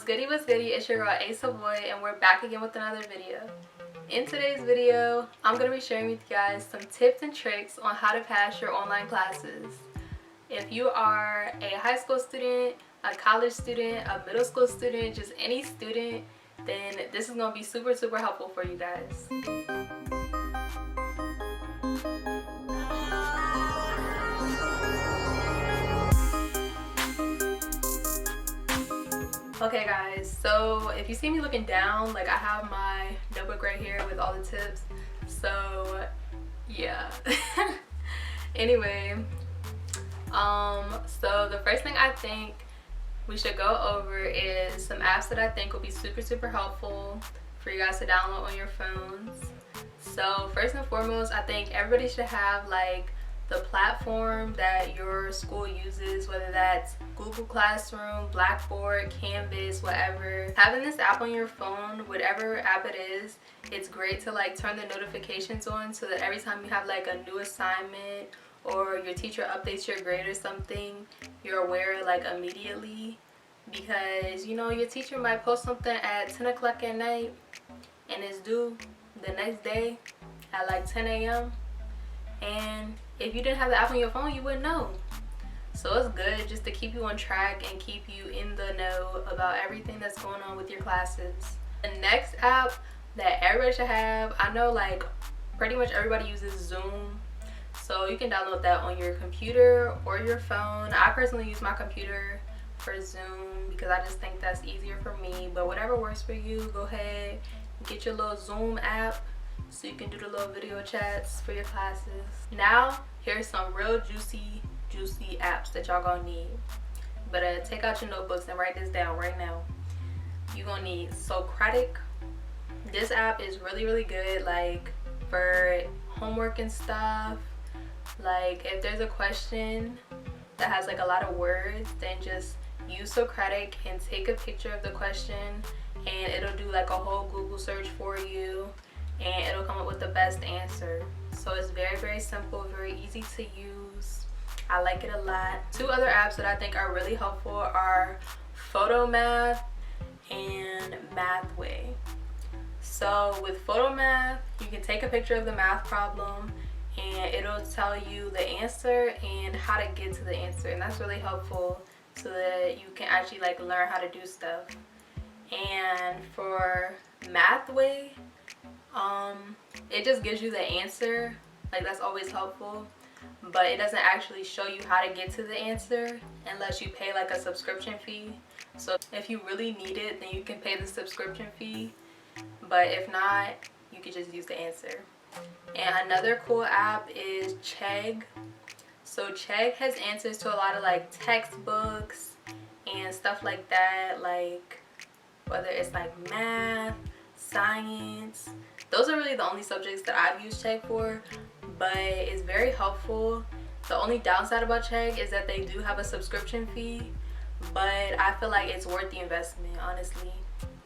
goody, what's goody? It's your girl A.Savoyyy, and we're back again with another video. In today's video, I'm going to be sharing with you guys some tips and tricks on how to pass your online classes. If you are a high school student, a college student, a middle school student, just any student, then this is going to be super helpful for you guys. Okay guys, so if you see me looking down, like I have my notebook right here with all the tips, so yeah. Anyway, so the first thing I think we should go over is some apps that I think will be super helpful for you guys to download on your phones. So first and foremost, I think everybody should have like the platform that your school uses, whether that's Google Classroom, Blackboard, Canvas, whatever. Having this app on your phone, whatever app it is, it's great to like turn the notifications on so that every time you have like a new assignment or your teacher updates your grade or something, you're aware like immediately. Because you know, your teacher might post something at 10 o'clock at night and it's due the next day at like 10 a.m. and if you didn't have the app on your phone, you wouldn't know. So it's good just to keep you on track and keep you in the know about everything that's going on with your classes. The next app that everybody should have, I know like pretty much everybody uses Zoom, so you can download that on your computer or your phone. I personally use my computer for Zoom because I just think that's easier for me, but whatever works for you, go ahead and get your little Zoom app so you can do the little video chats for your classes. Now here's some real juicy apps that y'all gonna need. But take out your notebooks and write this down right now. You're gonna need Socratic. This app is really good, like for homework and stuff. Like if there's a question that has like a lot of words, then just use Socratic and take a picture of the question and it'll do like a whole Google search for you and it'll come up with the best answer. So it's very simple, very easy to use. I like it a lot. Two other apps that I think are really helpful are Photomath and Mathway. So with Photomath, you can take a picture of the math problem and it'll tell you the answer and how to get to the answer, and that's really helpful so that you can actually like learn how to do stuff. And for Mathway, it just gives you the answer, like that's always helpful, but it doesn't actually show you how to get to the answer unless you pay like a subscription fee. So if you really need it, then you can pay the subscription fee, but if not, you can just use the answer. And another cool app is Chegg. So Chegg has answers to a lot of like textbooks and stuff like that, like whether it's like math, science. Those are really the only subjects that I've used Chegg for, but it's very helpful. The only downside about Chegg is that they do have a subscription fee, but I feel like it's worth the investment, honestly.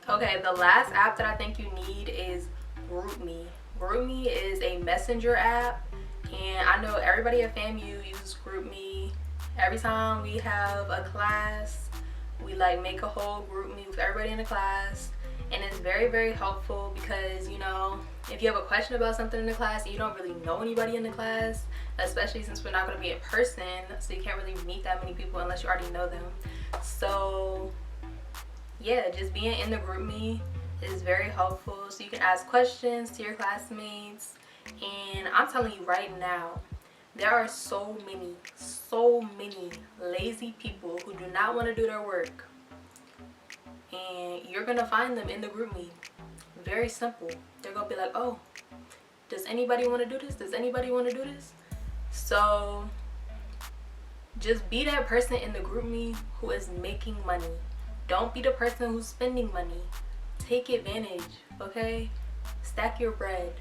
Okay, the last app that I think you need is GroupMe. GroupMe is a messenger app, and I know everybody at FAMU uses GroupMe. Every time we have a class, we like make a whole GroupMe with everybody in the class. And it's very helpful because, you know, if you have a question about something in the class and you don't really know anybody in the class, especially since we're not going to be in person, so you can't really meet that many people unless you already know them. So yeah, just being in the GroupMe is very helpful, so you can ask questions to your classmates. And I'm telling you right now, there are so many lazy people who do not want to do their work, and you're gonna find them in the GroupMe. Very simple. They're gonna be like, oh, does anybody want to do this? Does anybody want to do this? So just be that person in the GroupMe who is making money. Don't be the person who's spending money. Take advantage, okay? Stack your bread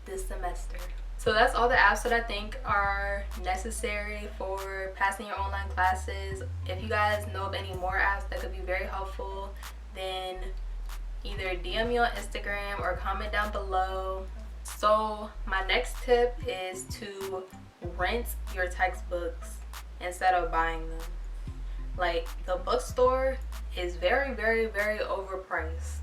this semester. So that's all the apps that I think are necessary for passing your online classes. If you guys know of any more apps that could be very helpful, then either DM me on Instagram or comment down below. So my next tip is to rent your textbooks instead of buying them. Like, the bookstore is very, very, very overpriced.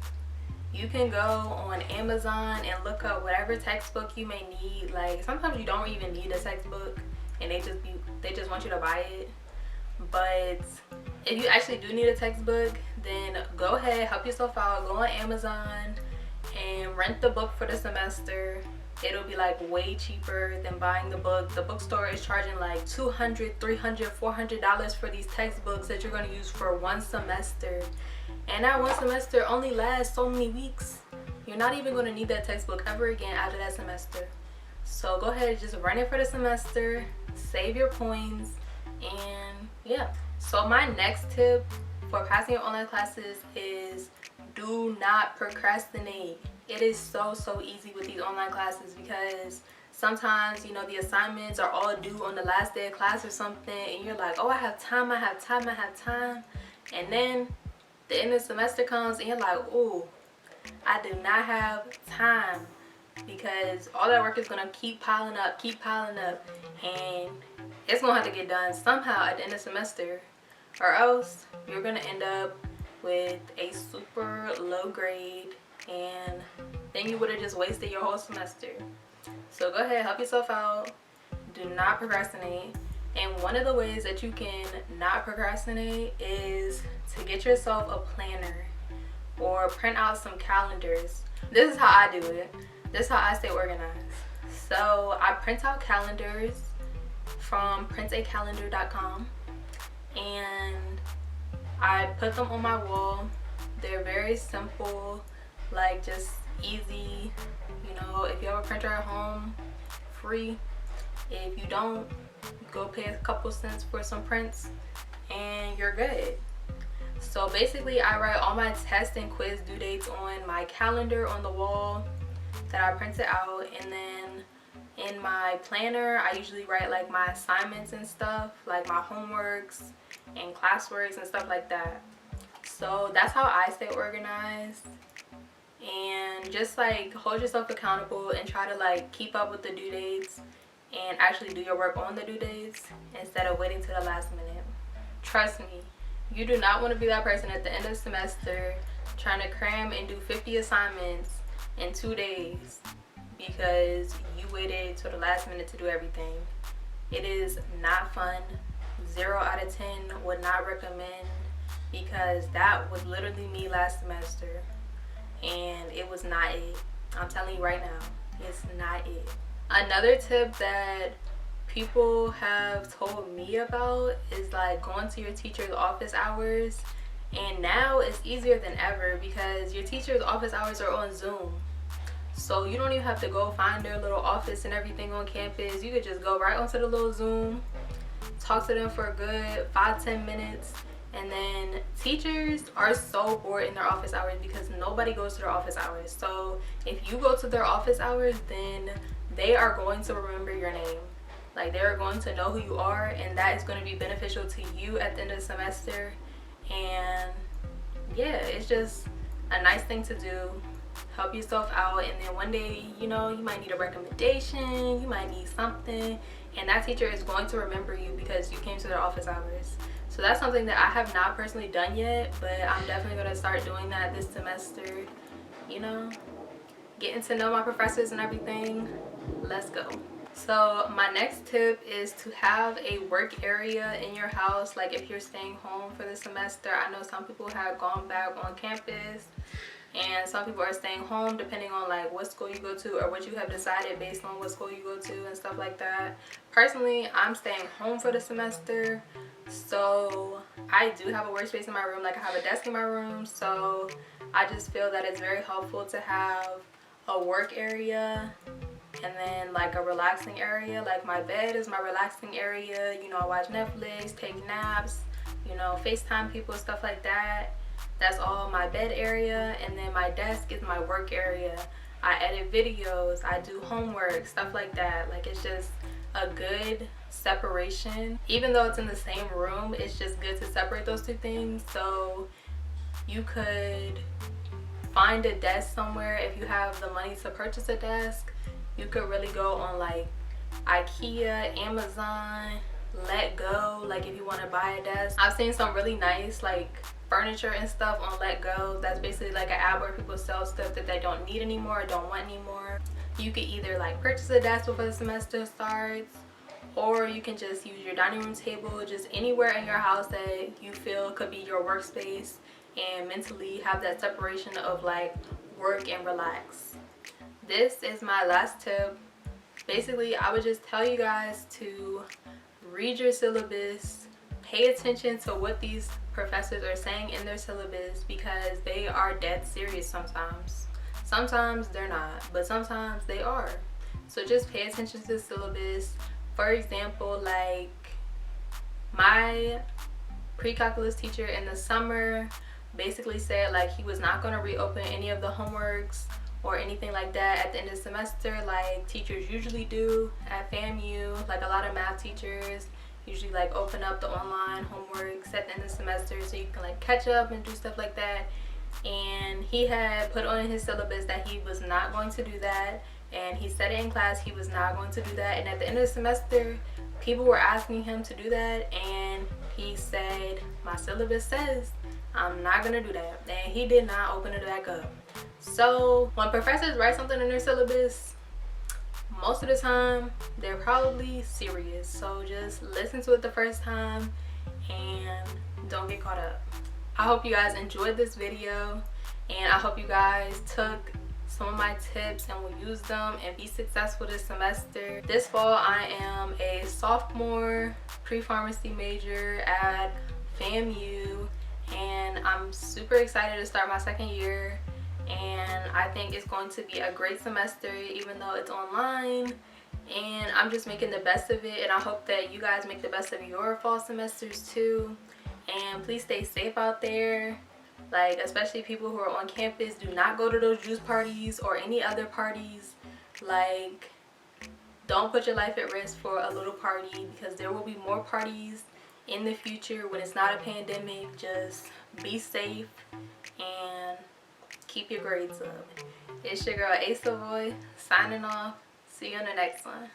You can go on Amazon and look up whatever textbook you may need. Like, sometimes you don't even need a textbook and they just want you to buy it. But if you actually do need a textbook, then go ahead, help yourself out, go on Amazon and rent the book for the semester. It'll be like way cheaper than buying the book. The bookstore is charging like $200, $300, $400 for these textbooks that you're going to use for one semester. And that one semester only lasts so many weeks. You're not even going to need that textbook ever again after that semester. So go ahead and just rent it for the semester, save your points, and yeah. So my next tip for passing your online classes is do not procrastinate. It is so easy with these online classes because sometimes, you know, the assignments are all due on the last day of class or something and you're like, oh, I have time. And then the end of the semester comes and you're like, oh, I do not have time, because all that work is going to keep piling up, and it's going to have to get done somehow at the end of the semester, or else you're going to end up with a super low grade, and then you would have just wasted your whole semester. So go ahead, help yourself out. Do not procrastinate. And one of the ways that you can not procrastinate is to get yourself a planner or print out some calendars. This is how I do it. This is how I stay organized. So I print out calendars from printacalendar.com and I put them on my wall. They're very simple, like just easy. You know, if you have a printer at home, free. If you don't, go pay a couple cents for some prints and you're good. So basically I write all my test and quiz due dates on my calendar on the wall that I printed out, and then in my planner I usually write like my assignments and stuff, like my homeworks and classworks and stuff like that. So that's how I stay organized. And just like hold yourself accountable and try to like keep up with the due dates and actually do your work on the due dates instead of waiting to the last minute. Trust me, you do not want to be that person at the end of the semester trying to cram and do 50 assignments in 2 days because you waited till the last minute to do everything. It is not fun. 0 out of 10 would not recommend, because that was literally me last semester and it was not it. I'm telling you right now, it's not it. Another tip that people have told me about is like going to your teacher's office hours. And now it's easier than ever because your teacher's office hours are on Zoom. So you don't even have to go find their little office and everything on campus. You could just go right onto the little Zoom, talk to them for a good 5-10 minutes. And then teachers are so bored in their office hours because nobody goes to their office hours. So if you go to their office hours, then they are going to remember your name. Like, they're going to know who you are, and that is going to be beneficial to you at the end of the semester. And yeah, it's just a nice thing to do. Help yourself out, and then one day, you know, you might need a recommendation, you might need something, and that teacher is going to remember you because you came to their office hours. So that's something that I have not personally done yet, but I'm definitely going to start doing that this semester. You know, getting to know my professors and everything. Let's go. So my next tip is to have a work area in your house. Like, if you're staying home for the semester, I know some people have gone back on campus and some people are staying home depending on like what school you go to or what you have decided based on what school you go to and stuff like that. Personally, I'm staying home for the semester, so I do have a workspace in my room. Like, I have a desk in my room, so I just feel that it's very helpful to have a work area and then like a relaxing area. Like, my bed is my relaxing area. You know, I watch Netflix, take naps, you know, FaceTime people, stuff like that. That's all my bed area. And then my desk is my work area. I edit videos, I do homework, stuff like that. Like, it's just a good separation. Even though it's in the same room, it's just good to separate those two things. So you could find a desk somewhere. If you have the money to purchase a desk, you could really go on like IKEA, Amazon, Let Go, like if you want to buy a desk. I've seen some really nice like furniture and stuff on Let Go. That's basically like an app where people sell stuff that they don't need anymore or don't want anymore. You could either like purchase a desk before the semester starts, or you can just use your dining room table, just anywhere in your house that you feel could be your workspace, and mentally have that separation of like work and relax. This is my last tip. Basically, I would just tell you guys to read your syllabus, pay attention to what these professors are saying in their syllabus, because they are dead serious sometimes. Sometimes they're not, but sometimes they are. So just pay attention to the syllabus. For example, like my pre-calculus teacher in the summer basically said like he was not going to reopen any of the homeworks or anything like that at the end of the semester, like teachers usually do at FAMU. Like a lot of math teachers usually like open up the online homeworks at the end of the semester so you can like catch up and do stuff like that. And he had put on his syllabus that he was not going to do that, and he said it in class, he was not going to do that. And at the end of the semester, people were asking him to do that, and he said, my syllabus says I'm not gonna do that, and he did not open it back up. So when professors write something in their syllabus, most of the time they're probably serious. So just listen to it the first time and don't get caught up. I hope you guys enjoyed this video, and I hope you guys took some of my tips and will use them and be successful this semester. This fall I am a sophomore pre-pharmacy major at FAMU, and I'm super excited to start my second year, and I think it's going to be a great semester even though it's online, and I'm just making the best of it. And I hope that you guys make the best of your fall semesters too. And please stay safe out there, like especially people who are on campus. Do not go to those juice parties or any other parties. Like, don't put your life at risk for a little party, because there will be more parties in the future when it's not a pandemic. Just be safe and keep your grades up. It's your girl A.Savoyyy signing off. See you in the next one.